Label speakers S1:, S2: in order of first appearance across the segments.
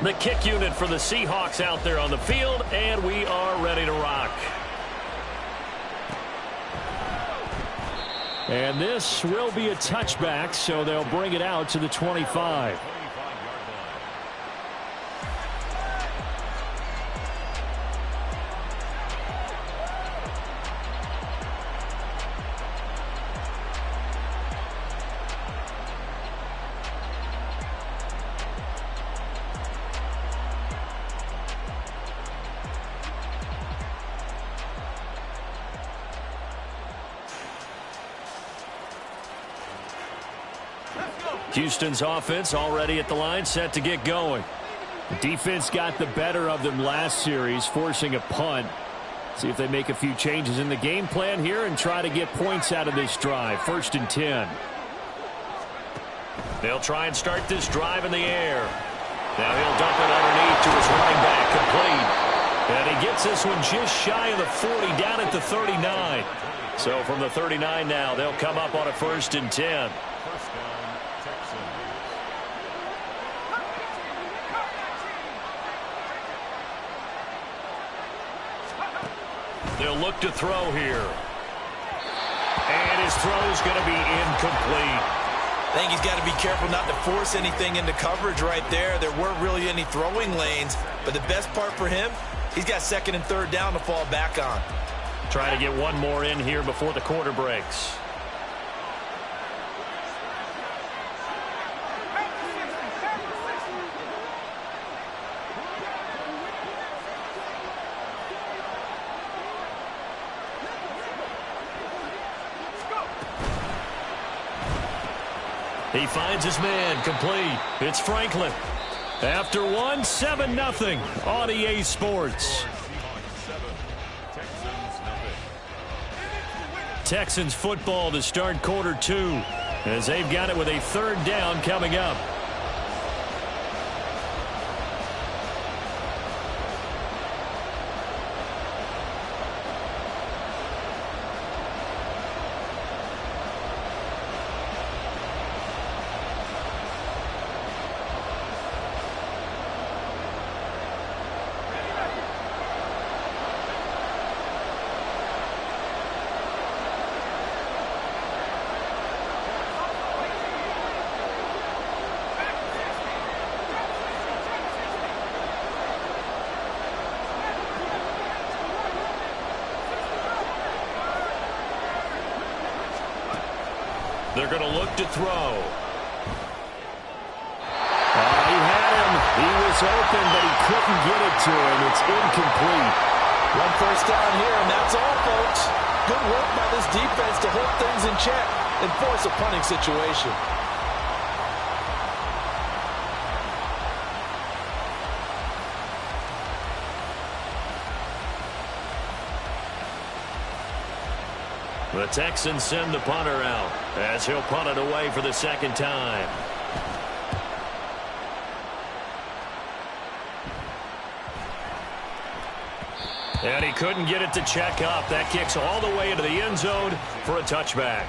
S1: The kick unit for the Seahawks out there on the field, and we are ready to rock. And this will be a touchback, so they'll bring it out to the 25. Houston's offense already at the line, set to get going. The defense got the better of them last series, forcing a punt. See if they make a few changes in the game plan here and try to get points out of this drive. 1st and 10. They'll try and start this drive in the air. Now he'll dump it underneath to his running back, complete. And he gets this one just shy of the 40, down at the 39. So from the 39 now, they'll come up on a 1st and 10. They'll look to throw here. And his throw's going to be incomplete.
S2: I think he's got to be careful not to force anything into coverage right there. There weren't really any throwing lanes. But the best part for him, he's got 2nd and 3rd down to fall back on.
S1: Try to get one more in here before the quarter breaks. He finds his man, complete. It's Franklin. After one, 7-0 on EA Sports. Texans football to start quarter 2 as they've got it with a 3rd down coming up. They're going to look to throw. He had him. He was open, but he couldn't get it to him. It's incomplete.
S2: 1 first down here, and that's all, folks. Good work by this defense to hold things in check and force a punting situation.
S1: The Texans send the punter out as he'll punt it away for the 2nd time. And he couldn't get it to check up. That kicks all the way into the end zone for a touchback.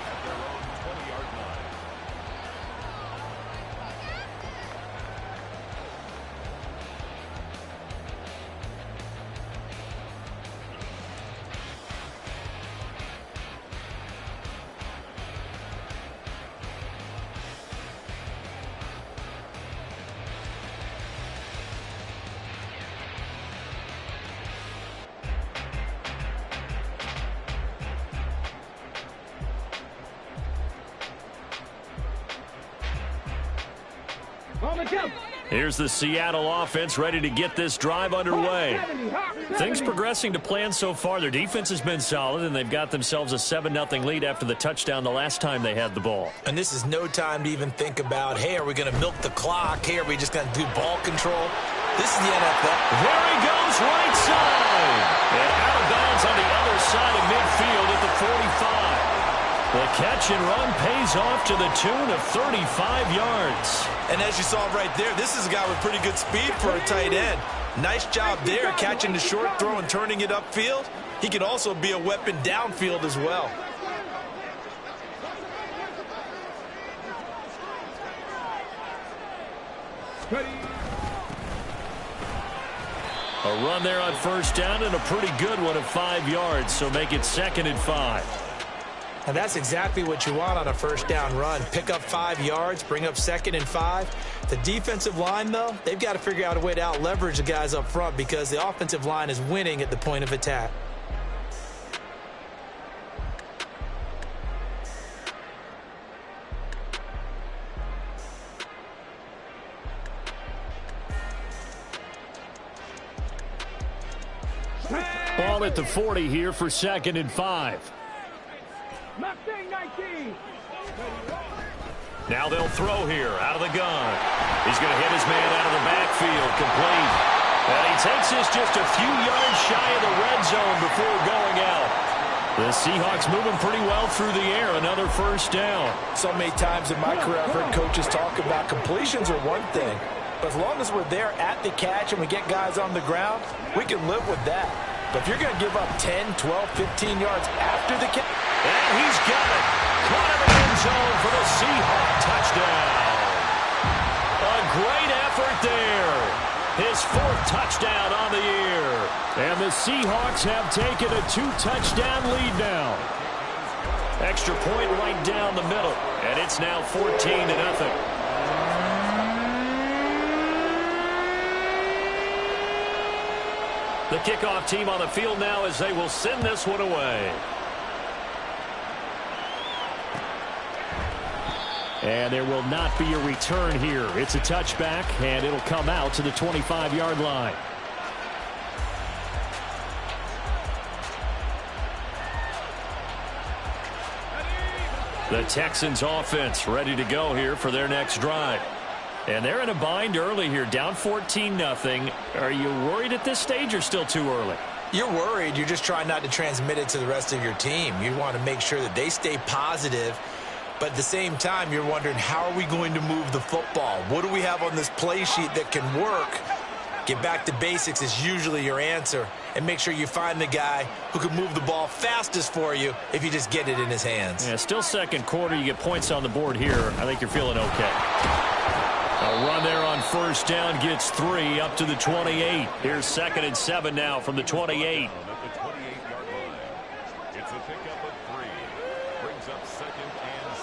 S1: Here's the Seattle offense ready to get this drive underway. Things progressing to plan so far. Their defense has been solid, and they've got themselves a 7-0 lead after the touchdown the last time they had the ball.
S2: And this is no time to even think about, hey, are we going to milk the clock? Hey, are we just going to do ball control? This is the NFL.
S1: There he goes, right side. And out of bounds on the other side of midfield at the 45. The catch and run pays off to the tune of 35 yards.
S2: And as you saw right there, this is a guy with pretty good speed for a tight end. Nice job there, catching the short throw and turning it upfield. He could also be a weapon downfield as well.
S1: A run there on first down and a pretty good one of 5 yards, so make it 2nd and 5.
S2: And that's exactly what you want on a first down run. Pick up 5 yards, bring up 2nd and 5. The defensive line, though, they've got to figure out a way to out-leverage the guys up front because the offensive line is winning at the point of attack.
S1: Ball at the 40 here for 2nd and 5. Now they'll throw here out of the gun. He's going to hit his man out of the backfield, complete. And he takes this just a few yards shy of the red zone before going out. The Seahawks moving pretty well through the air. Another first down.
S2: So many times in my career I've heard coaches talk about completions are one thing. But as long as we're there at the catch and we get guys on the ground, we can live with that. But if you're going to give up 10, 12, 15 yards after the catch.
S1: And he's got it. Caught in the end zone for the Seahawk touchdown. A great effort there. His 4th touchdown on the year. And the Seahawks have taken a 2-touchdown lead now. Extra point right down the middle. And it's now 14-0. The kickoff team on the field now as they will send this one away. And there will not be a return here. It's a touchback, and it'll come out to the 25-yard line. The Texans offense ready to go here for their next drive. And they're in a bind early here, down 14-0. Are you worried at this stage or still too early?
S2: You're worried. You're just trying not to transmit it to the rest of your team. You want to make sure that they stay positive. But at the same time, you're wondering, how are we going to move the football? What do we have on this play sheet that can work? Get back to basics is usually your answer. And make sure you find the guy who can move the ball fastest for you if you just get it in his hands.
S1: Yeah, still second quarter. You get points on the board here. I think you're feeling okay. A run there on first down gets 3 up to the 28. Here's 2nd and 7 now from the 28.
S3: At the 28-yard line. It's a pickup of 3. Brings up 2nd and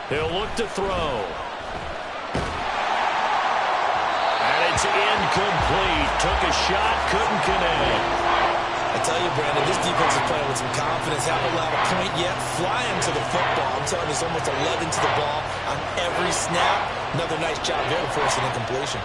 S3: 7.
S1: He'll look to throw. It's incomplete. Took a shot, couldn't connect.
S2: I tell you, Brandon, this defense is playing with some confidence. Haven't allowed a point yet. Flying to the football. I'm telling you, there's almost 11 to the ball on every snap. Another nice job there to force an incompletion.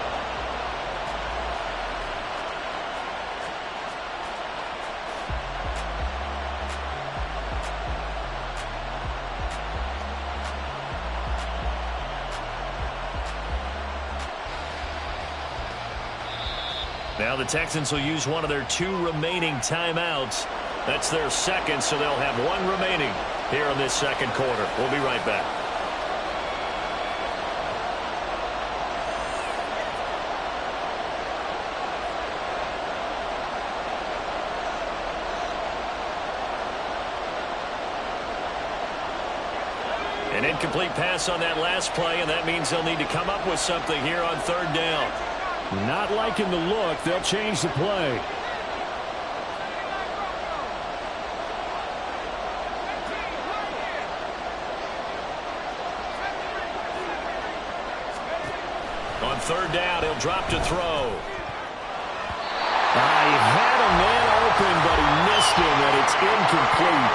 S1: Now the Texans will use one of their 2 remaining timeouts. That's their 2nd, so they'll have 1 remaining here in this 2nd quarter. We'll be right back. An incomplete pass on that last play, and that means they'll need to come up with something here on 3rd down. Not liking the look. They'll change the play. On 3rd down, he'll drop to throw. He had a man open, but he missed him, and it's incomplete.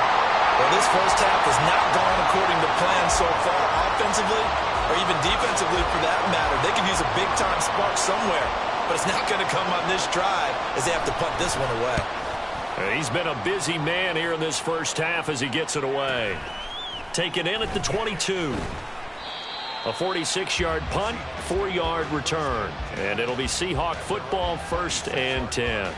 S2: Well, this first half has not gone according to plan so far, offensively or even defensively for that matter. They could use a big-time spark somewhere, but it's not going to come on this drive as they have to punt this one away.
S1: He's been a busy man here in this first half as he gets it away. Taken in at the 22. A 46-yard punt, 4-yard return. And it'll be Seahawk football, 1st and 10.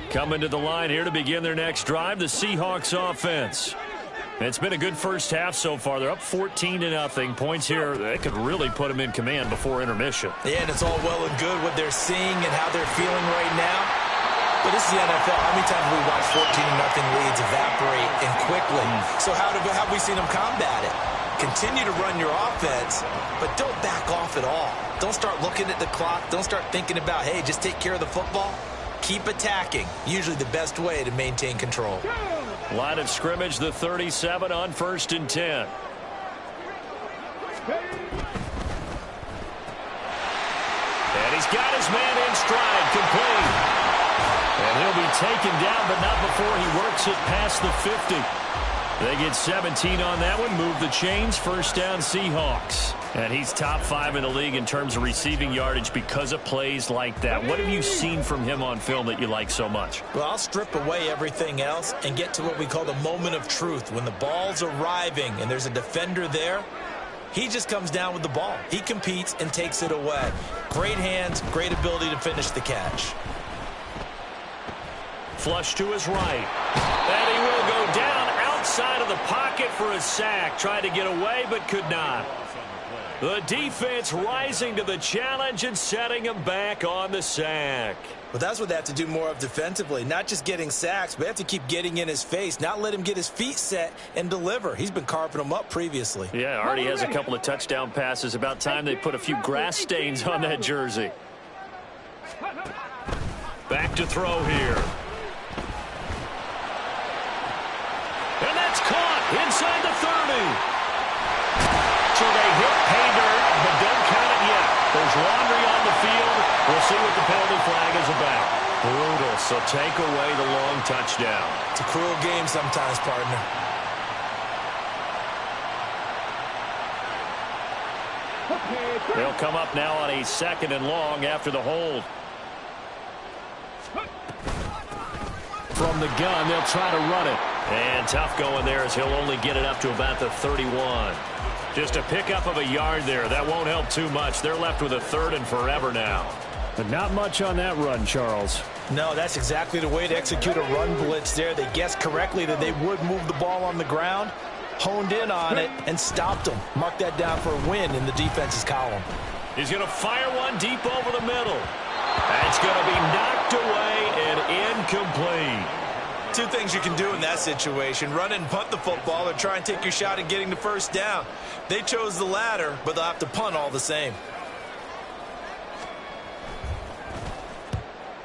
S1: Coming to the line here to begin their next drive, the Seahawks offense. It's been a good first half so far. They're up 14-0. Points here, they could really put them in command before intermission.
S2: Yeah, and it's all well and good what they're seeing and how they're feeling right now. But this is the NFL. How many times have we watched 14-0 leads evaporate and quickly? So how have we seen them combat it? Continue to run your offense, but don't back off at all. Don't start looking at the clock. Don't start thinking about, hey, just take care of the football. Keep attacking. Usually the best way to maintain control.
S1: Line of scrimmage, the 37 on 1st and 10. And he's got his man in stride, complete. And he'll be taken down, but not before he works it past the 50. They get 17 on that one, move the chains, first down Seahawks. And he's top 5 in the league in terms of receiving yardage because of plays like that. What have you seen from him on film that you like so much?
S2: Well, I'll strip away everything else and get to what we call the moment of truth. When the ball's arriving and there's a defender there, he just comes down with the ball. He competes and takes it away. Great hands, great ability to finish the catch.
S1: Flush to his right. And he will go down outside of the pocket for a sack. Tried to get away, but could not. The defense rising to the challenge and setting him back on the sack.
S2: Well, that's what they have to do more of defensively. Not just getting sacks, but they have to keep getting in his face. Not let him get his feet set and deliver. He's been carping them up previously.
S1: Yeah, already has a couple of touchdown passes. About time they put a few grass stains on that jersey. Back to throw here. And that's caught inside the 30. So they hit pay dirt, but don't count it yet. There's laundry on the field. We'll see what the penalty flag is about. Brutal, so take away the long touchdown.
S2: It's a cruel game sometimes, partner.
S1: They'll come up now on a 2nd and long after the hold. From the gun, they'll try to run it. And tough going there as he'll only get it up to about the 31. Just a pickup of a yard there. That won't help too much. They're left with a 3rd and forever now. But not much on that run, Charles.
S2: No, that's exactly the way to execute a run blitz there. They guessed correctly that they would move the ball on the ground, honed in on it, and stopped them. Mark that down for a win in the defense's column.
S1: He's going to fire one deep over the middle. That's going to be knocked away and incomplete.
S2: Two things you can do in that situation: run and punt the football, or try and take your shot at getting the first down. They chose the latter, but they'll have to punt all the same.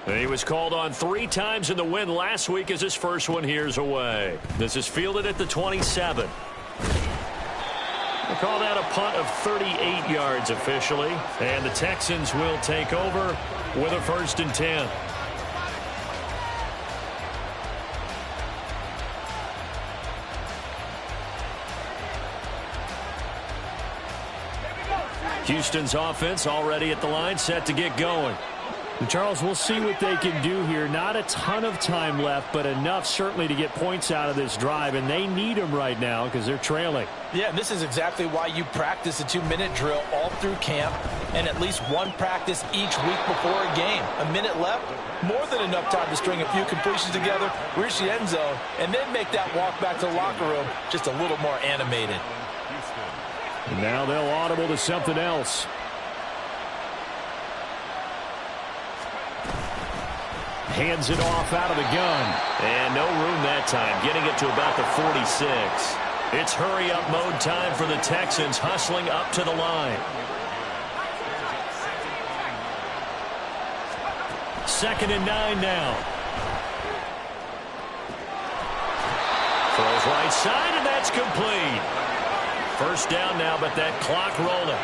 S1: He was called on 3 times in the win last week as his first one here's away. This is fielded at the 27. We'll call that a punt of 38 yards officially. And the Texans will take over with a 1st and 10. Houston's offense already at the line, set to get going. And Charles, we'll see what they can do here. Not a ton of time left, but enough certainly to get points out of this drive, and they need them right now because they're trailing.
S2: Yeah, and this is exactly why you practice a 2-minute drill all through camp and at least one practice each week before a game. A minute left, more than enough time to string a few completions together, reach the end zone, and then make that walk back to the locker room just a little more animated.
S1: And now they'll audible to something else. Hands it off out of the gun. And no room that time, getting it to about the 46. It's hurry-up mode time for the Texans, hustling up to the line. 2nd and 9 now. Throws right side, and that's complete. First down now, but that clock rolling.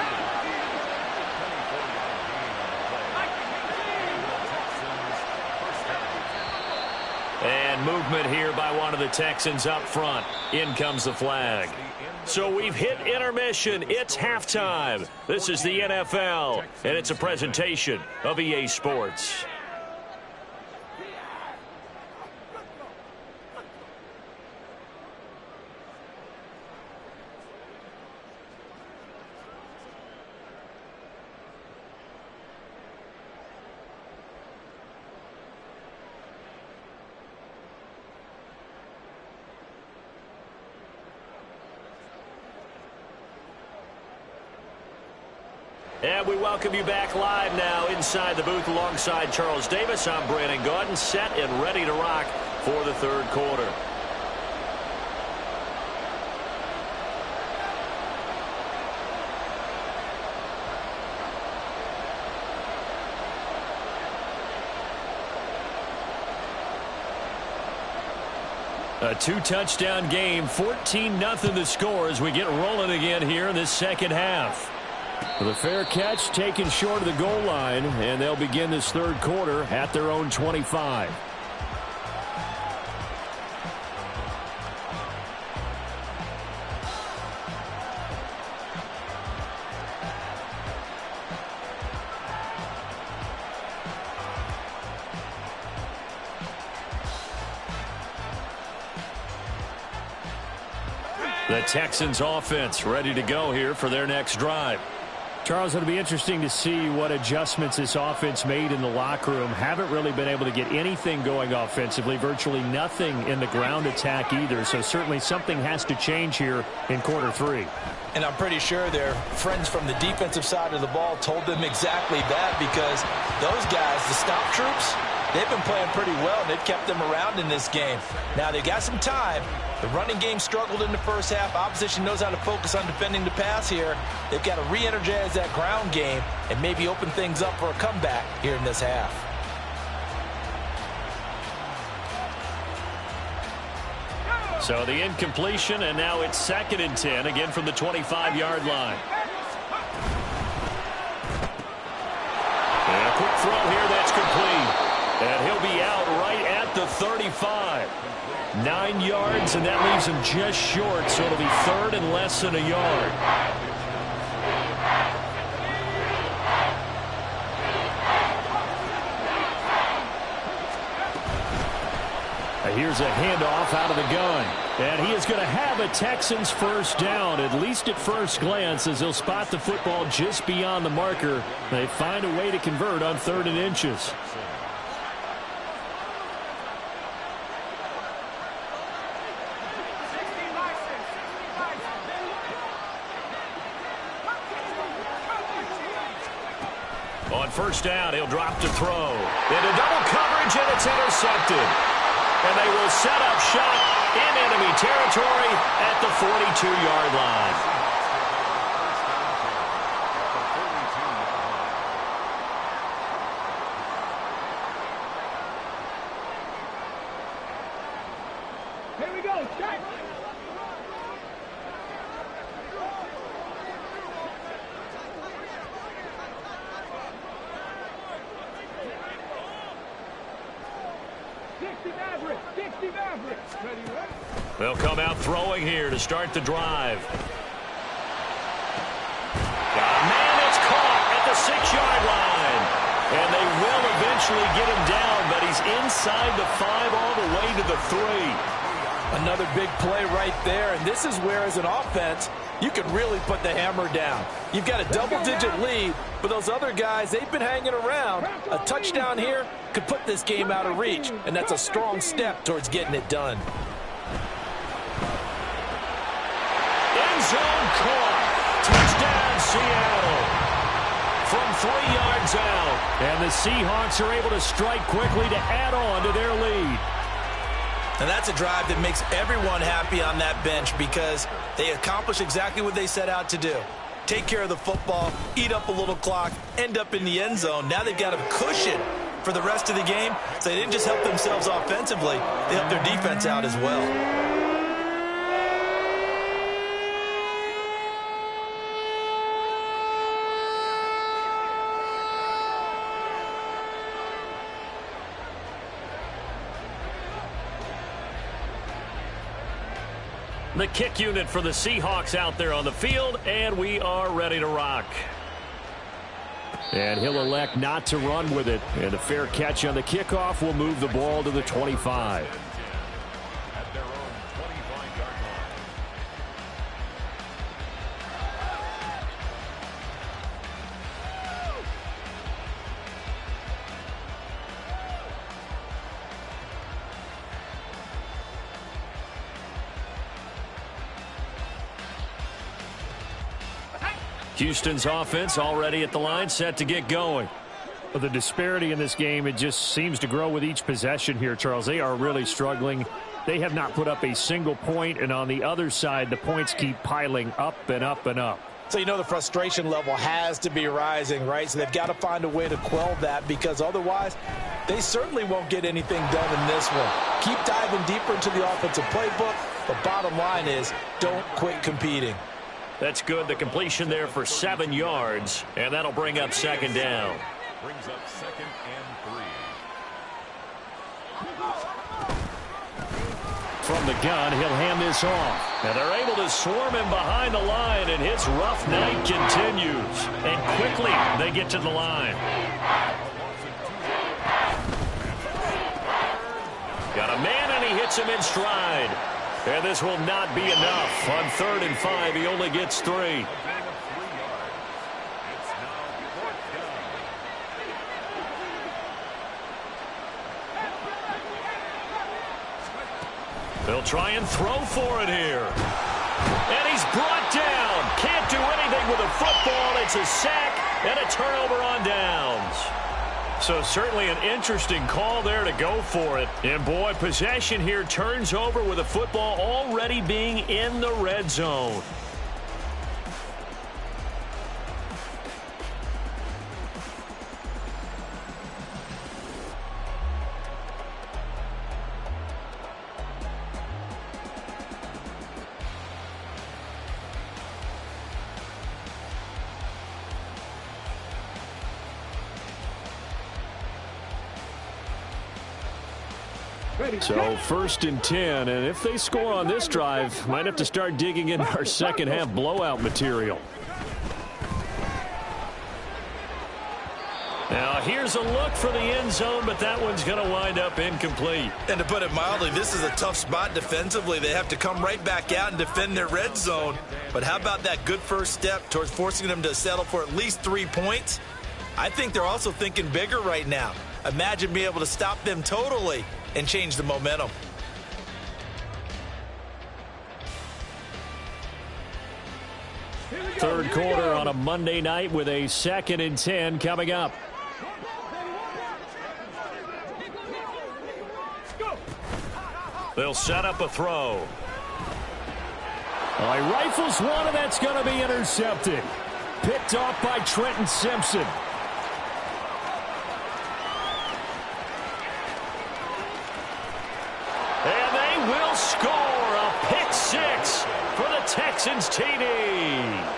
S1: And movement here by one of the Texans up front. In comes the flag. So we've hit intermission. It's halftime. This is the NFL, and it's a presentation of EA Sports. And we welcome you back live now inside the booth alongside Charles Davis. I'm Brandon Gaudin, set and ready to rock for the third quarter. A two-touchdown game, 14-0 the score as we get rolling again here in this second half. With a fair catch taken short of the goal line, and they'll begin this third quarter at their own 25. The Texans offense ready to go here for their next drive. Charles, it'll be interesting to see what adjustments this offense made in the locker room. Haven't really been able to get anything going offensively, virtually nothing in the ground attack either. So certainly something has to change here in quarter three.
S2: And I'm pretty sure their friends from the defensive side of the ball told them exactly that, because those guys, the stop troops, they've been playing pretty well, and they've kept them around in this game. Now, they've got some time. The running game struggled in the first half. Opposition knows how to focus on defending the pass here. They've got to re-energize that ground game and maybe open things up for a comeback here in this half.
S1: So the incompletion, and now it's 2nd and 10, again from the 25-yard line. And a quick throw here that's complete. And he'll be out right at the 35. 9 yards, and that leaves him just short, so it'll be 3rd and less than a yard. Here's a handoff out of the gun. And he is going to have a Texans first down, at least at first glance, as he'll spot the football just beyond the marker. They find a way to convert on 3rd and inches. On first down, he'll drop to throw. Into double coverage, and it's intercepted. And they will set up shop in enemy territory at the 42-yard line.
S4: Here we go, check.
S1: They'll come out throwing here to start the drive. Man, it's caught at the 6-yard line. And they will eventually get him down, but he's inside the 5 all the way to the 3.
S2: Another big play right there, and this is where, as an offense, you can really put the hammer down. You've got a double-digit lead, but those other guys, they've been hanging around. A touchdown here could put this game out of reach, and that's a strong step towards getting it done.
S1: End zone caught. Touchdown, Seattle. From 3 yards out. And the Seahawks are able to strike quickly to add on to their lead.
S2: And that's a drive that makes everyone happy on that bench, because they accomplish exactly what they set out to do. Take care of the football, eat up a little clock, end up in the end zone. Now they've got a cushion for the rest of the game, so they didn't just help themselves offensively, they helped their defense out as well.
S1: The kick unit for the Seahawks out there on the field, and we are ready to rock. And he'll elect not to run with it. And a fair catch on the kickoff will move the ball to the 25.
S3: At their own 25-yard line.
S1: Houston's offense already at the line, set to get going. Well, the disparity in this game, it just seems to grow with each possession here, Charles. They are really struggling. They have not put up a single point, and on the other side, the points keep piling up and up and up.
S2: So you know the frustration level has to be rising, right? So they've got to find a way to quell that, because otherwise they certainly won't get anything done in this one. Keep diving deeper into the offensive playbook. The bottom line is don't quit competing.
S1: That's good. The completion there for 7 yards, and that'll bring up second down.
S3: Brings up second and 3.
S1: From the gun, he'll hand this off. And they're able to swarm him behind the line, and his rough night continues. And quickly, they get to the line. Got a man, and he hits him in stride. And this will not be enough. On 3rd and 5, he only gets 3. They'll try and throw for it here. And he's brought down. Can't do anything with a football. It's a sack and a turnover on downs. So certainly an interesting call there to go for it. And boy, possession here turns over with a football already being in the red zone. So 1st and 10, and if they score on this drive, might have to start digging in our second half blowout material. Now here's a look for the end zone, but that one's going to wind up incomplete.
S2: And to put it mildly, this is a tough spot defensively. They have to come right back out and defend their red zone. But how about that good first step towards forcing them to settle for at least 3 points? I think they're also thinking bigger right now. Imagine being able to stop them totally and change the momentum.
S1: Third quarter on a Monday night with a 2nd and 10 coming up. They'll set up a throw. Well, he rifles one, and that's going to be intercepted. Picked off by Trenton Simpson. And they will score a pick 6 for the Texans TD.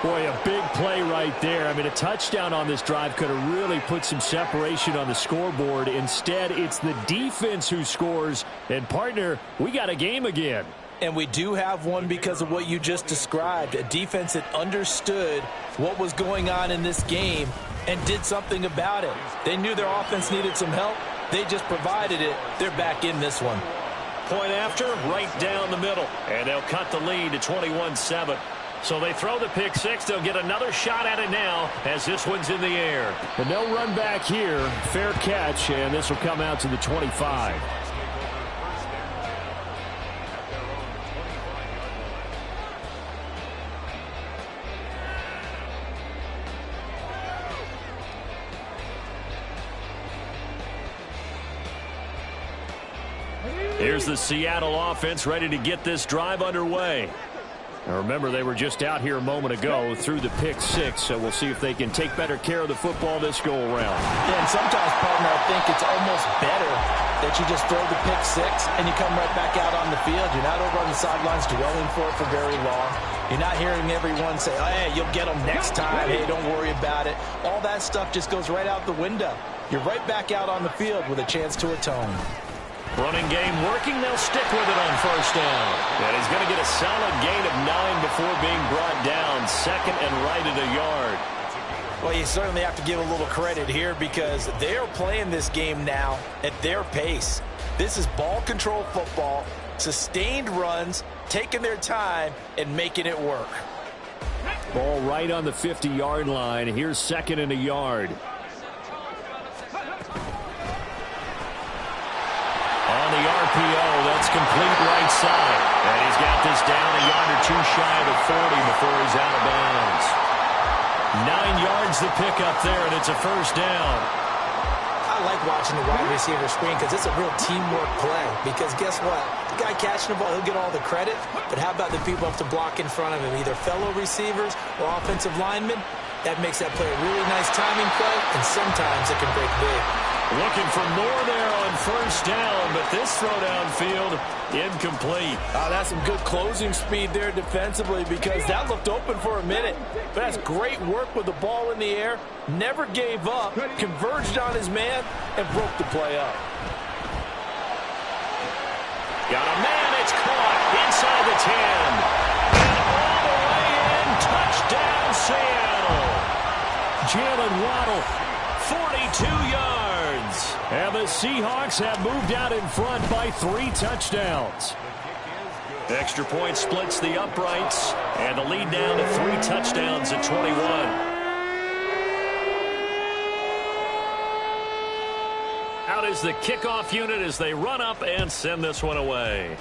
S1: Boy, a big play right there. I mean, a touchdown on this drive could have really put some separation on the scoreboard. Instead, it's the defense who scores. And, partner, we got a game again.
S2: And we do have one because of what you just described. A defense that understood what was going on in this game and did something about it. They knew their offense needed some help. They just provided it. They're back in this one.
S1: Point after, right down the middle. And they'll cut the lead to 21-7. So they throw the pick 6. They'll get another shot at it now as this one's in the air. But no run back here. Fair catch, and this will come out to the 25. Here's the Seattle offense ready to get this drive underway. Now remember, they were just out here a moment ago through the pick 6, so we'll see if they can take better care of the football this go around.
S2: Yeah, and sometimes, partner, I think it's almost better that you just throw the pick 6 and you come right back out on the field. You're not over on the sidelines dwelling for it for very long. You're not hearing everyone say, oh, hey, you'll get them next time. Hey, don't worry about it. All that stuff just goes right out the window. You're right back out on the field with a chance to atone.
S1: Running game working. They'll stick with it on 1st down. And he's going to get a solid gain of 9 before being brought down. 2nd and right at a yard.
S2: Well, you certainly have to give a little credit here because they're playing this game now at their pace. This is ball control football, sustained runs, taking their time and making it work.
S1: Ball right on the 50-yard line. Here's 2nd and a yard. On the RPO, that's complete right side. And he's got this down a yard or 2 shy of the 40 before he's out of bounds. 9 yards the pickup there, and it's a first down.
S2: I like watching the wide receiver screen because it's a real teamwork play. Because guess what? The guy catching the ball, he'll get all the credit. But how about the people have to block in front of him, either fellow receivers or offensive linemen? That makes that play a really nice timing play, and sometimes it can break big.
S1: Looking for more there on first down, but this throw downfield incomplete.
S5: That's some good closing speed there defensively because that looked open for a minute. But that's great work with the ball in the air. Never gave up, converged on his man, and broke the play up.
S1: Got a man, it's caught inside the 10. And all the way in, touchdown Seattle. Jalen Waddle, 42 yards. And the Seahawks have moved out in front by 3 touchdowns. Extra point splits the uprights, and the lead down to 3 touchdowns at 21. Out is the kickoff unit as they run up and send this one away.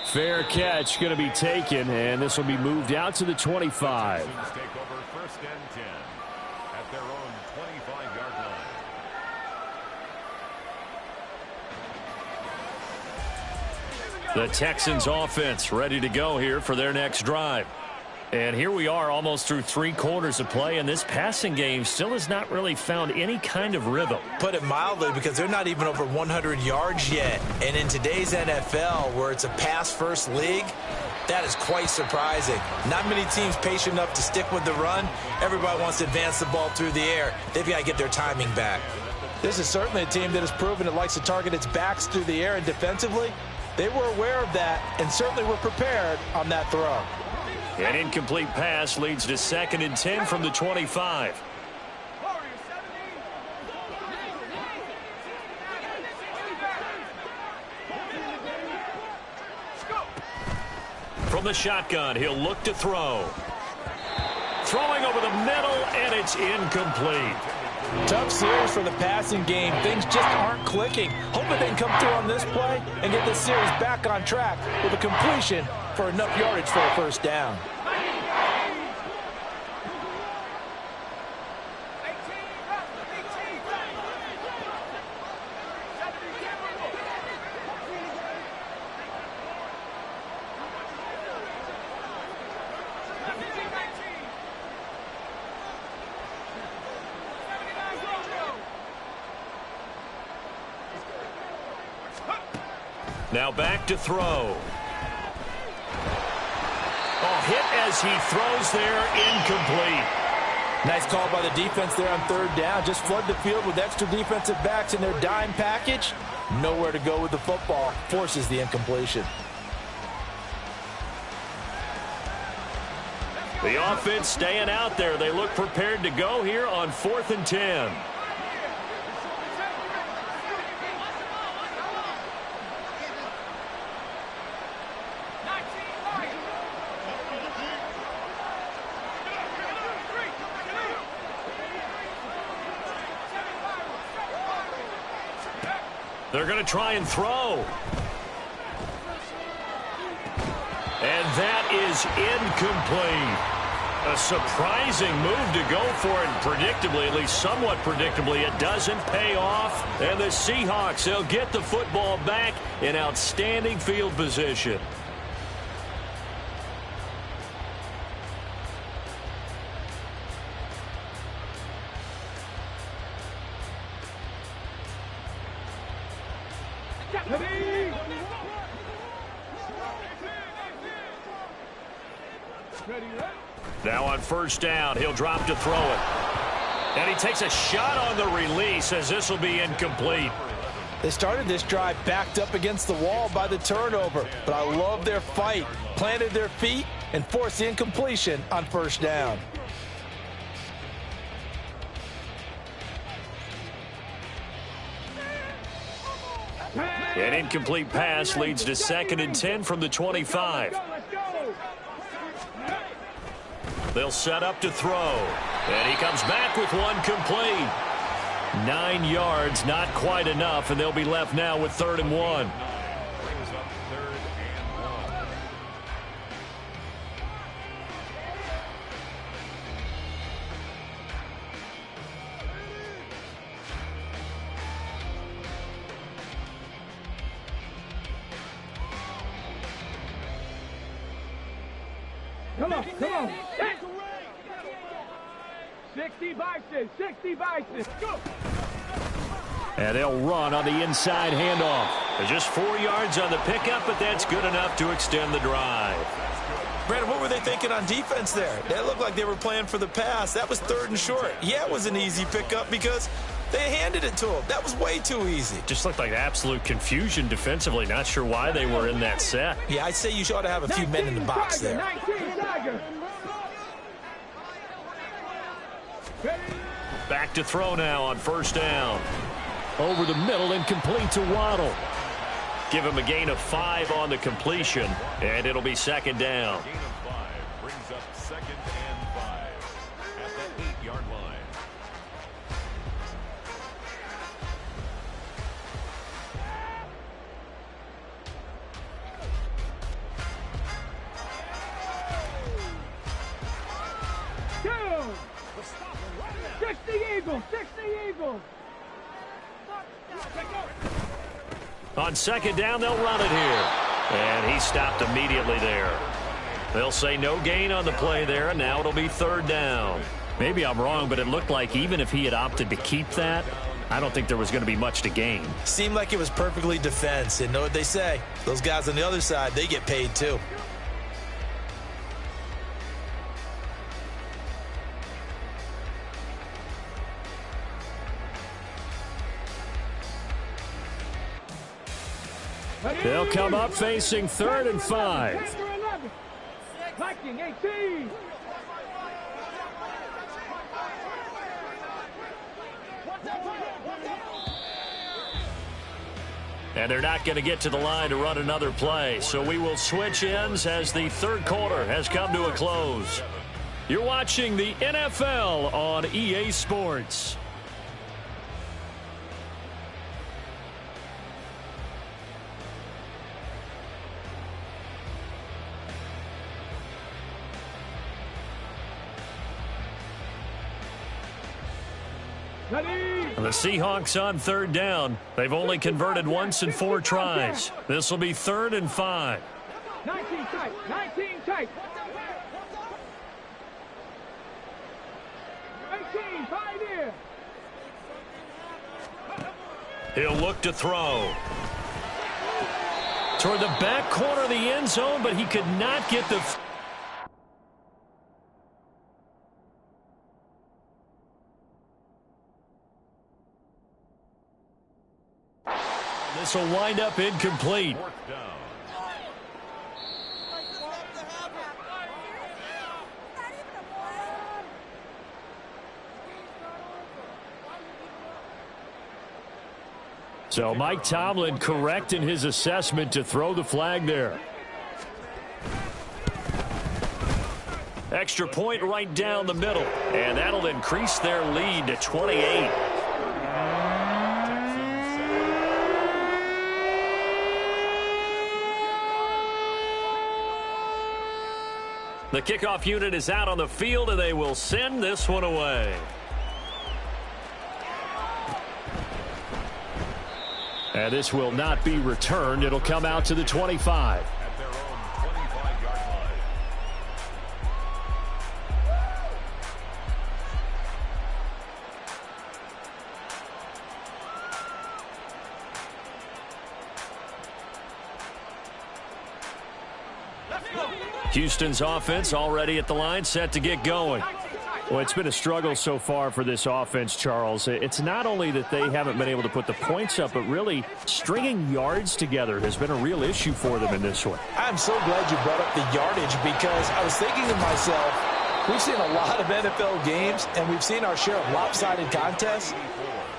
S1: Fair catch going to be taken, and this will be moved out to the 25.
S3: Take over first and 10 at their own 25-yard line.
S1: The Texans offense ready to go here for their next drive. And here we are almost through 3 quarters of play, and this passing game still has not really found any kind of rhythm.
S2: Put it mildly, because they're not even over 100 yards yet. And in today's NFL, where it's a pass-first league, that is quite surprising. Not many teams patient enough to stick with the run. Everybody wants to advance the ball through the air. They've got to get their timing back.
S5: This is certainly a team that has proven it likes to target its backs through the air, and defensively, they were aware of that and certainly were prepared on that throw.
S1: An incomplete pass leads to 2nd and 10 from the 25. From the shotgun, he'll look to throw. Throwing over the middle, and it's incomplete.
S5: Tough series for the passing game. Things just aren't clicking. Hoping they can come through on this play and get this series back on track with a completion for enough yardage for a first down.
S1: Now back to throw. Oh, hit as he throws there, incomplete.
S5: Nice call by the defense there on 3rd down. Just flood the field with extra defensive backs in their dime package. Nowhere to go with the football. Forces the incompletion.
S1: The offense staying out there. They look prepared to go here on 4th and 10. They're going to try and throw. And that is incomplete. A surprising move to go for it. Predictably, at least somewhat predictably, it doesn't pay off. And the Seahawks, they'll get the football back in outstanding field position. Now on first down, he'll drop to throw it. And he takes a shot on the release as this will be incomplete.
S5: They started this drive backed up against the wall by the turnover, but I love their fight. Planted their feet and forced the incompletion on first down.
S1: An incomplete pass leads to 2nd and 10 from the 25. They'll set up to throw. And he comes back with one complete. 9 yards, not quite enough, and they'll be left now with 3rd and 1.
S3: Brings up 3rd and 1.
S4: Come on. 60 vices. Go.
S1: And they'll run on the inside handoff. There's just 4 yards on the pickup, but that's good enough to extend the drive.
S2: Brandon, what were they thinking on defense there? They looked like they were playing for the pass. That was 3rd and short. Yeah, it was an easy pickup because they handed it to him. That was way too easy.
S1: Just looked like absolute confusion defensively. Not sure why they were in that set.
S2: Yeah, I'd say you ought to have a few men in the box there.
S4: 19 Tiger.
S1: Back to throw now on 1st down. Over the middle and complete to Waddle. Give him a gain of 5 on the completion, and it'll be 2nd down.
S3: Gain of 5 brings up 2nd and 5 at the 8-yard line.
S4: Two. 60 Eagles.
S1: On 2nd down, they'll run it here. And he stopped immediately there. They'll say no gain on the play there, and now it'll be 3rd down. Maybe I'm wrong, but it looked like even if he had opted to keep that, I don't think there was going to be much to gain.
S2: Seemed like it was perfectly defense. And know what they say? Those guys on the other side, they get paid too.
S1: They'll come up facing 3rd and 5.
S4: Viking 18.
S1: And they're not going to get to the line to run another play. So we will switch ends as the 3rd quarter has come to a close. You're watching the NFL on EA Sports. The Seahawks on 3rd down. They've only converted once in 4 tries. This will be 3rd and 5.
S4: 19 tight. 19 tight. 18, 5 here.
S1: He'll look to throw. Toward the back corner of the end zone, but he could not get the... This will wind up incomplete.
S3: 4th down.
S1: So Mike Tomlin correct in his assessment to throw the flag there. Extra point right down the middle, and that'll increase their lead to 28. The kickoff unit is out on the field, and they will send this one away. And this will not be returned. It'll come out to the 25.
S3: At their own 25-yard line.
S1: Houston's offense already at the line, set to get going. Well, it's been a struggle so far for this offense, Charles. It's not only that they haven't been able to put the points up, but really stringing yards together has been a real issue for them in this one.
S5: I'm so glad you brought up the yardage because I was thinking to myself, we've seen a lot of NFL games, and we've seen our share of lopsided contests,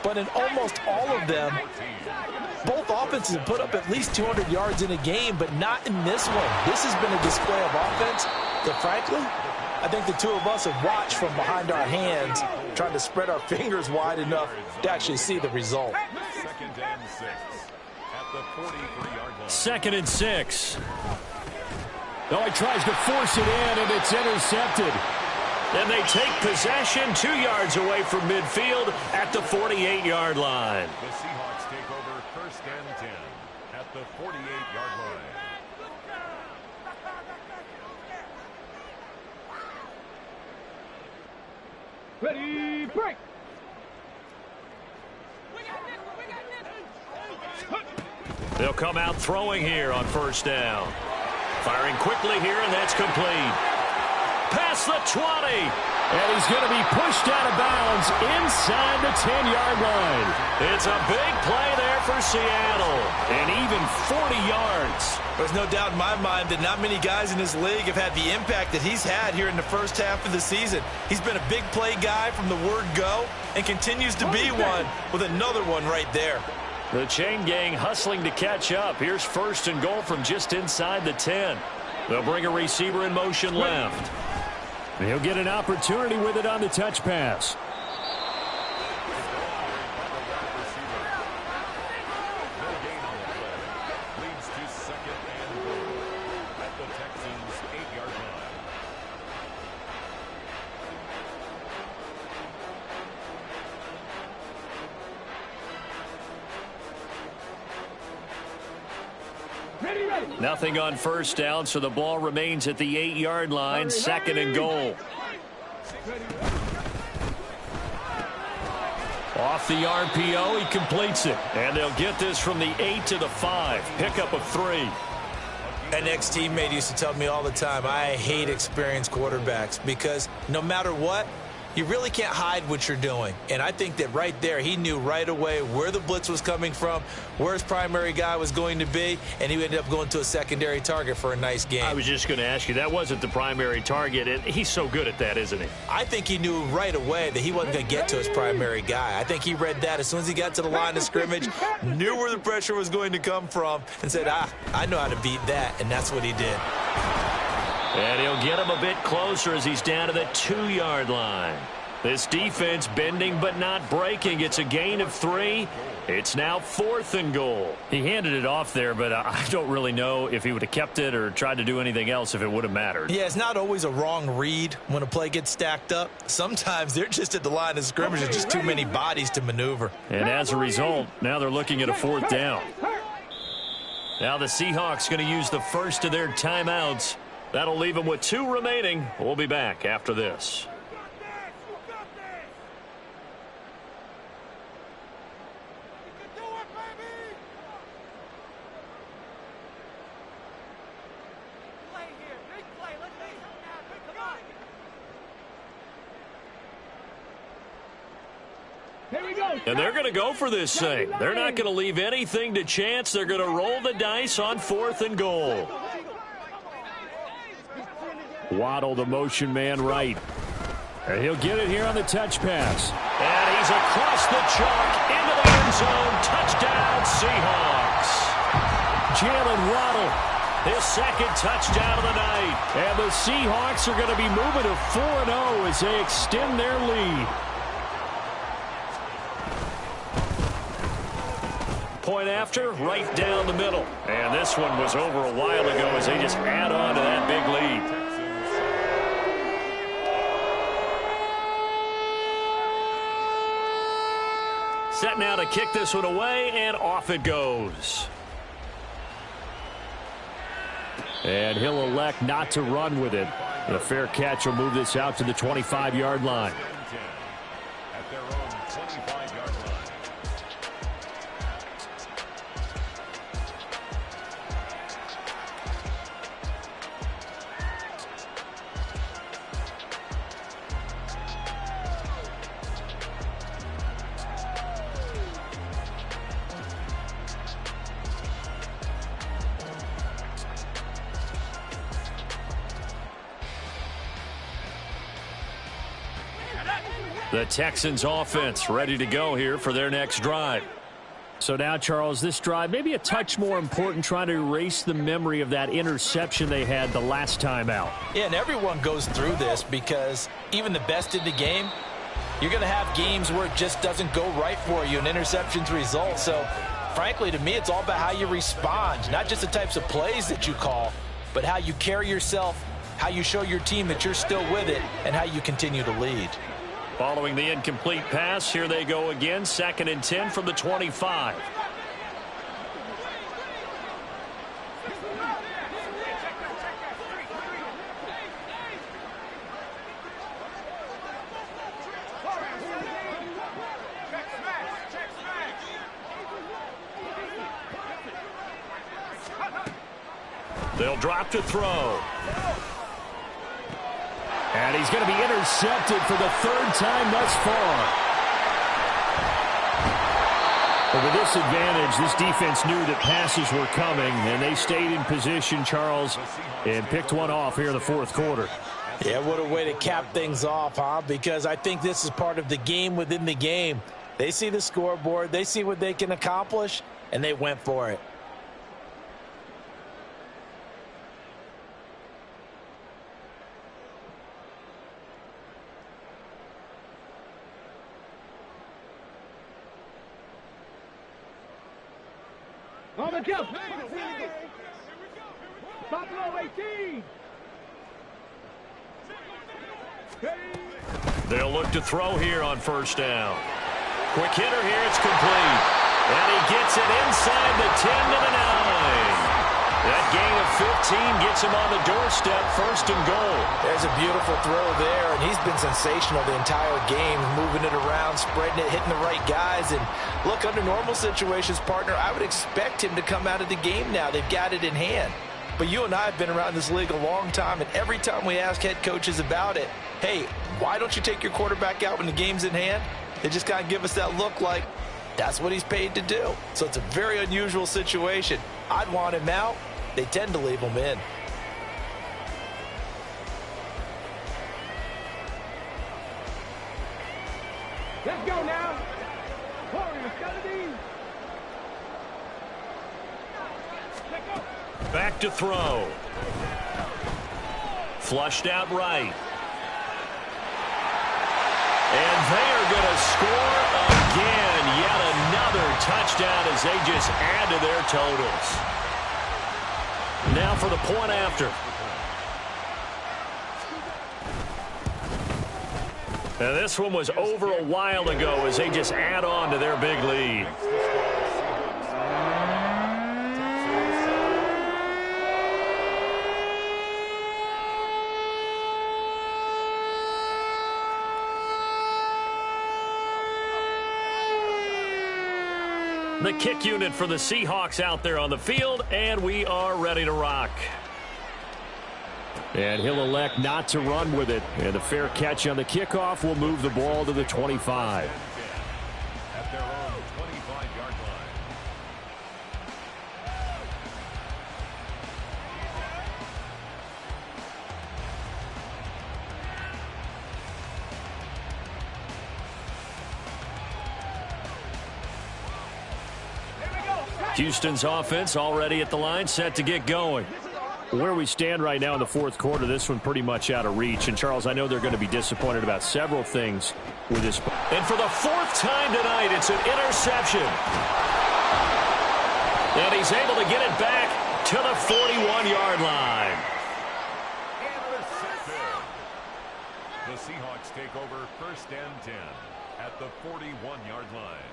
S5: but in almost all of them, both offenses have put up at least 200 yards in a game, but not in this one. This has been a display of offense that, frankly, I think the two of us have watched from behind our hands, trying to spread our fingers wide enough to actually see the result.
S3: 2nd and 6 at the 43-yard line.
S1: 2nd and 6. Oh, he tries to force it in, and it's intercepted. And they take possession 2 yards away from midfield at the 48-yard line.
S3: The Seahawks take over 1st and 10 at the 48-yard line.
S4: Ready, break.
S1: They'll come out throwing here on first down. Firing quickly here, and that's complete. Past the 20. And he's going to be pushed out of bounds inside the 10-yard line. It's a big play there for Seattle. And even 40 yards.
S2: There's no doubt in my mind that not many guys in this league have had the impact that he's had here in the first half of the season. He's been a big play guy from the word go and continues to be one with another one right there.
S1: The chain gang hustling to catch up. Here's first and goal from just inside the 10. They'll bring a receiver in motion left. He'll get an opportunity with it on the touch pass.
S3: Leads to second and goal at the Texans' 8-yard line.
S1: Nothing on first down, so the ball remains at the 8-yard line, second and goal. Off the RPO, he completes it. And they'll get this from the 8 to the 5. Pickup of 3.
S2: An ex-teammate used to tell me all the time, I hate experienced quarterbacks because no matter what, you really can't hide what you're doing. And I think that right there, he knew right away where the blitz was coming from, where his primary guy was going to be, and he ended up going to a secondary target for a nice game.
S1: I was just going to ask you, that wasn't the primary target, and he's so good at that, isn't he?
S2: I think he knew right away that he wasn't going to get to his primary guy. I think he read that as soon as he got to the line of scrimmage, knew where the pressure was going to come from, and said, I know how to beat that, and that's what he did.
S1: And he'll get him a bit closer as he's down to the 2-yard line. This defense bending but not breaking. It's a gain of 3. It's now 4th and goal. He handed it off there, but I don't really know if he would have kept it or tried to do anything else if it would have mattered.
S2: Yeah, it's not always a wrong read when a play gets stacked up. Sometimes they're just at the line of scrimmage. There's just too many bodies to maneuver.
S1: And as a result, now they're looking at a 4th down. Now the Seahawks going to use the first of their timeouts. That'll leave them with 2 remaining. We'll be back after this. And they're going to go for this thing. They're not going to leave anything to chance. They're going to roll the dice on 4th and goal. Waddle, the motion man, right. And he'll get it here on the touch pass. And he's across the chalk into the end zone. Touchdown, Seahawks. Jalen Waddle, his 2nd touchdown of the night. And the Seahawks are going to be moving to 4-0 as they extend their lead. Point after, right down the middle. And this one was over a while ago as they just add on to that big lead. Set now to kick this one away, and off it goes. And he'll elect not to run with it. And a fair catch will move this out to the 25-yard line.
S3: At their own 25-yard line.
S1: The Texans offense ready to go here for their next drive. So now, Charles, this drive maybe a touch more important, trying to erase the memory of that interception they had the last time out.
S2: Yeah, and everyone goes through this because even the best in the game, you're going to have games where it just doesn't go right for you and interceptions result. So, frankly, to me, it's all about how you respond, not just the types of plays that you call, but how you carry yourself, how you show your team that you're still with it, and how you continue to lead.
S1: Following the incomplete pass, here they go again, 2nd and 10 from the 25. They'll drop to throw. And he's going to be intercepted for the third time thus far. But with this advantage, this defense knew that passes were coming, and they stayed in position, Charles, and picked one off here in the fourth quarter.
S5: Yeah, what a way to cap things off, huh? Because I think this is part of the game within the game. They see the scoreboard, they see what they can accomplish, and they went for it.
S4: On the jump. Buffalo 18.
S1: They'll look to throw here on first down. Quick hitter here, it's complete. And he gets it inside the 10 to the 9. That gain of 15 gets him on the doorstep, first and goal.
S5: There's a beautiful throw there, and he's been sensational the entire game, moving it around, spreading it, hitting the right guys. And look, under normal situations, partner, I would expect him to come out of the game now. They've got it in hand. But you and I have been around this league a long time, and every time we ask head coaches about it, hey, why don't you take your quarterback out when the game's in hand? They just kind of give us that look like that's what he's paid to do. So it's a very unusual situation. I'd want him out. They tend to leave him in.
S4: Let's go now. Warriors, got these.
S1: Back to throw. Flushed out right. And they are going to score again. Yet another touchdown as they just add to their totals. Now for the point after. Now this one was over a while ago as they just add on to their big lead. The kick unit for the Seahawks out there on the field, and we are ready to rock. And he'll elect not to run with it. And the fair catch on the kickoff will move the ball to the 25.
S3: At their own 25-yard line.
S1: Houston's offense already at the line, set to get going. Where we stand right now in the fourth quarter, this one pretty much out of reach. And, Charles, I know they're going to be disappointed about several things with this. And for the fourth time tonight, it's an interception. And he's able to get it back to the 41-yard line.
S3: The Seahawks take over first and 10 at the 41-yard line.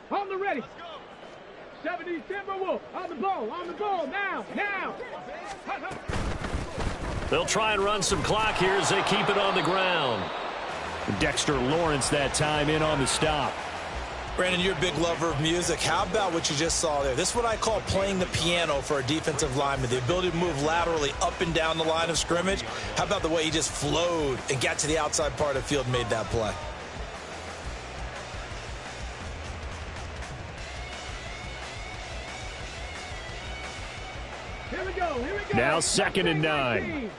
S4: On the ready. 70 Timberwolf. On the ball, now.
S1: They'll try and run some clock here as they keep it on the ground. Dexter Lawrence that time in on the stop.
S2: Brandon, you're a big lover of music. How about what you just saw there? This is what I call playing the piano for a defensive lineman, the ability to move laterally up and down the line of scrimmage. How about the way he just flowed and got to the outside part of the field and made that play?
S4: Here we go.
S1: Now 2nd and 9.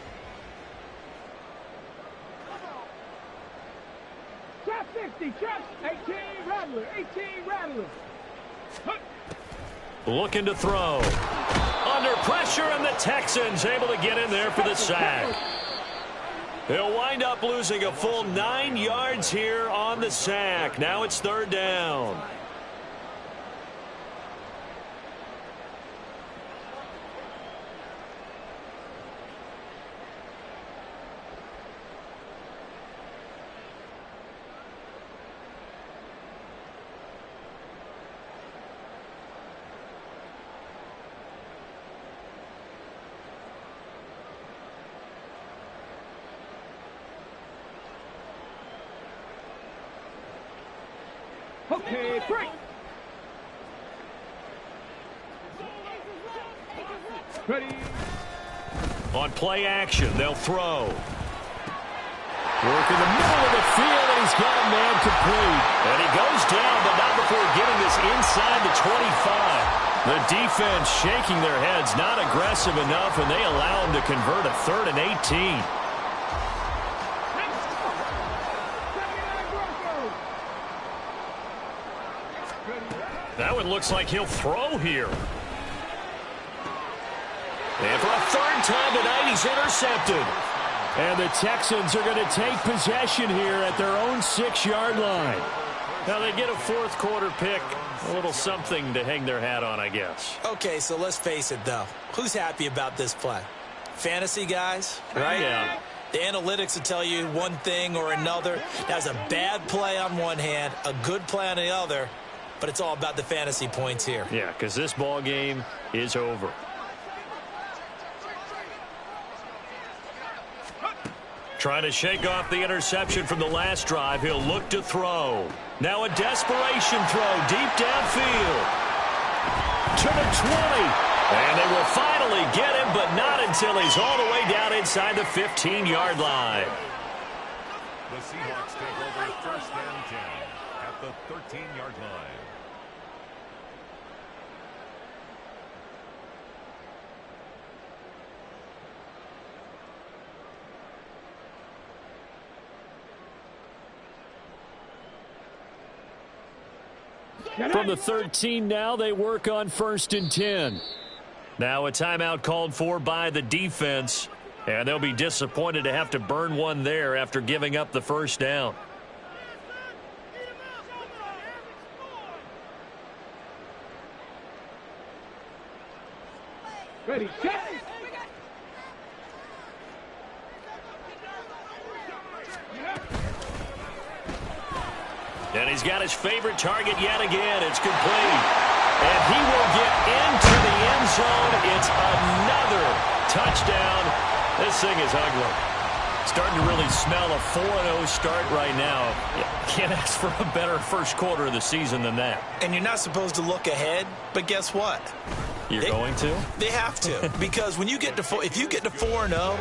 S4: Trap 60, trap 18 Rattler.
S1: Looking to throw. Under pressure, and the Texans able to get in there for the sack. They'll wind up losing a full 9 yards here on the sack. Now it's 3rd down.
S4: Okay, break. Ready.
S1: On play action, they'll throw. Work in the middle of the field, and he's got a man complete. And he goes down, but not before getting this inside the 25. The defense shaking their heads, not aggressive enough, and they allow him to convert a 3rd and 18. That one looks like he'll throw here. And for a 3rd time tonight, he's intercepted. And the Texans are going to take possession here at their own 6-yard line. Now they get a 4th quarter pick. A little something to hang their hat on, I guess.
S2: Okay, so let's face it, though. Who's happy about this play? Fantasy guys, right?
S1: Yeah.
S2: The analytics will tell you one thing or another. That's a bad play on one hand, a good play on the other, but it's all about the fantasy points here.
S1: Yeah, because this ball game is over. Trying to shake off the interception from the last drive. He'll look to throw. Now a desperation throw deep downfield. To the 20. And they will finally get him, but not until he's all the way down inside the 15-yard line.
S3: The Seahawks take over 1st and 10 at the 13-yard line.
S1: From the 13 now, they work on 1st and 10. Now a timeout called for by the defense, and they'll be disappointed to have to burn one there after giving up the 1st down.
S4: Ready, set.
S1: And he's got his favorite target yet again. It's complete. And he will get into the end zone. It's another touchdown. This thing is ugly. Starting to really smell a 4-0 start right now. Can't ask for a better 1st quarter of the season than that.
S2: And you're not supposed to look ahead, but guess what?
S1: You're going to?
S2: They have to. Because when you get to if you get to 4-0,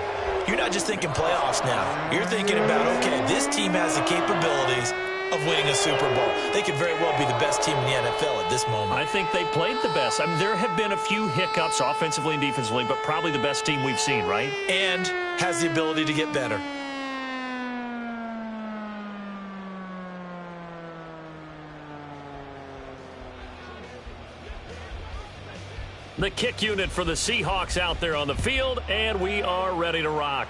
S2: you're not just thinking playoffs now. You're thinking about, okay, this team has the capabilities of winning a Super Bowl. They could very well be the best team in the NFL at this moment.
S1: I think they played the best. I mean, there have been a few hiccups offensively and defensively, but probably the best team we've seen, right?
S2: And has the ability to get better.
S1: The kick unit for the Seahawks out there on the field, and we are ready to rock.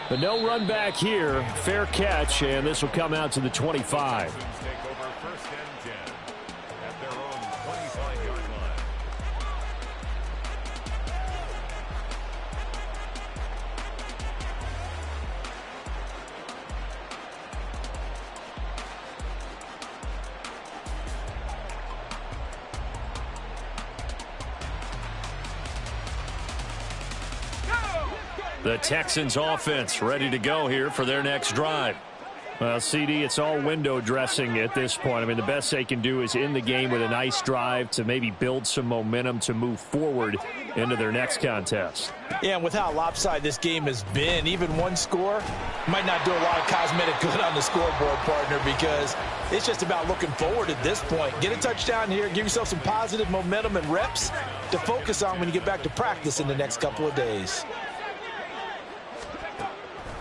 S1: But no run back here. Fair catch, and this will come out to the 25.
S3: Take over 1st and 10 at their own 25-yard line.
S1: The Texans offense ready to go here for their next drive. Well, CD, it's all window dressing at this point. I mean, the best they can do is end the game with a nice drive to maybe build some momentum to move forward into their next contest.
S5: Yeah, and with how lopsided this game has been, even one score might not do a lot of cosmetic good on the scoreboard, partner, because it's just about looking forward at this point. Get a touchdown here, give yourself some positive momentum and reps to focus on when you get back to practice in the next couple of days.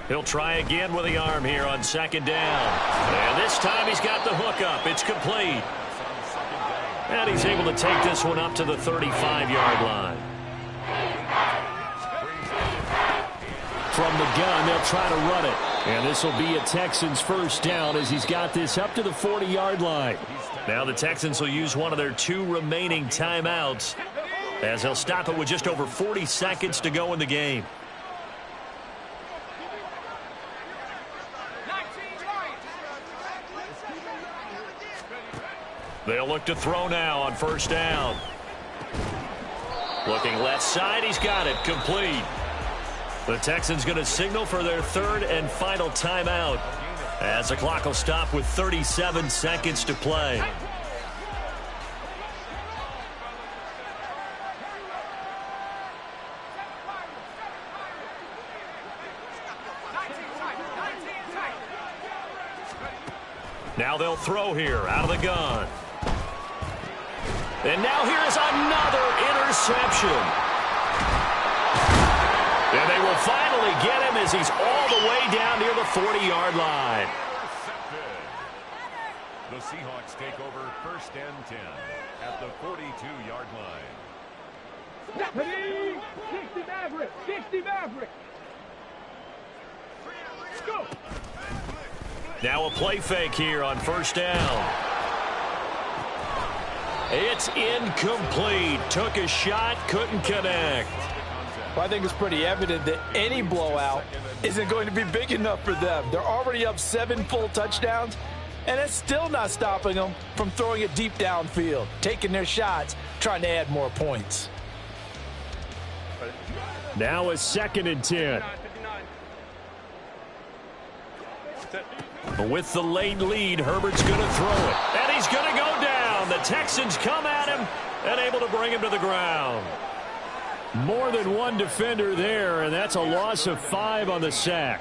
S1: He'll try again with the arm here on 2nd down. And this time he's got the hook up. It's complete. And he's able to take this one up to the 35-yard line. From the gun, they'll try to run it. And this will be a Texans 1st down as he's got this up to the 40-yard line. Now the Texans will use one of their 2 remaining timeouts as they'll stop it with just over 40 seconds to go in the game. They'll look to throw now on 1st down. Looking left side, he's got it, complete. The Texans going to signal for their 3rd and final timeout. As the clock will stop with 37 seconds to play. Now they'll throw here out of the gun. And now here's another interception. And they will finally get him as he's all the way down near the 40-yard line.
S3: The Seahawks take over 1st and 10 at the 42-yard line.
S4: 60 Maverick! 60 Maverick! Go!
S1: Now a play fake here on 1st down. It's incomplete. Took a shot, couldn't connect.
S5: Well, I think it's pretty evident that any blowout isn't going to be big enough for them. They're already up 7 full touchdowns, and it's still not stopping them from throwing it deep downfield, taking their shots, trying to add more points.
S1: Now a 2nd and 10. But with the late lead, Herbert's going to throw it. And he's going to go down. The Texans come at him and able to bring him to the ground. More than one defender there, and that's a loss of 5 on the sack.